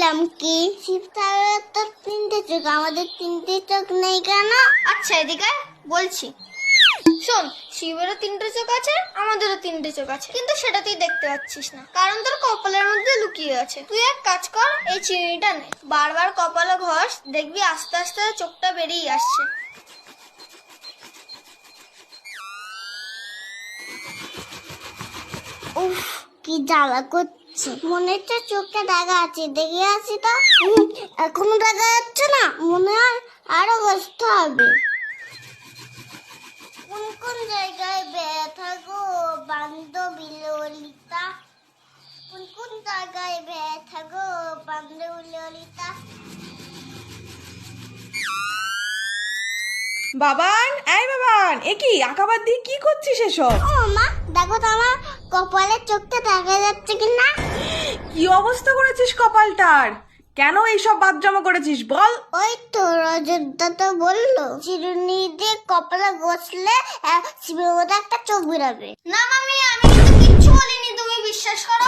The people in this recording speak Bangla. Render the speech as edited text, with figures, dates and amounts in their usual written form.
বলছিলাম কি, শিব স্যারের তো 3টে চোখ, আমাদের 3টে চোখ নেই কেন? আচ্ছা এদিকে বলছি, শোন, শিবেরও 3টে চোখ আছে, আমাদেরও 3টে চোখ আছে, কিন্তু সেটা তুই দেখতে পাচ্ছিস না, কারণ তোর কপালের মধ্যে লুকিয়ে আছে। তুই এক কাজ কর, এই চিনিটা নে, বারবার কপালে ঘষ, দেখবি আস্তে আস্তে চোখটা বেরিয়ে আসছে। উফ, কি জ্বালা করছে, মনে হচ্ছে চোখে দাগা আছে, দেখে আসি তো। এখনো দাগা যাচ্ছে না, মনে হয় আরো বসতে হবে। কোন কোন জায়গায় ব্যথা গো বান্ধবী ললিতা, কোন কোন জায়গায় ব্যথা গো বান্ধবী ললিতা। বাবান, এই বাবান, এ কি আঁকাবাদ দিয়ে কি করছিস এসব? ও মা, দেখো তো আমার কপালের চোখটা দেখা যাচ্ছে কিনা। কি অবস্থা করেছিস কপালটার? কেন এইসব বাদ জমা করেছিস বল? ওই তো রজতদা তো বললো চিরুনি দিয়ে কপালে ঘষলে শিবের মধ্যে একটা চোখ বেরোবে। না মামি, আমি কিন্তু কিচ্ছু বলিনি, তুমি বিশ্বাস করো।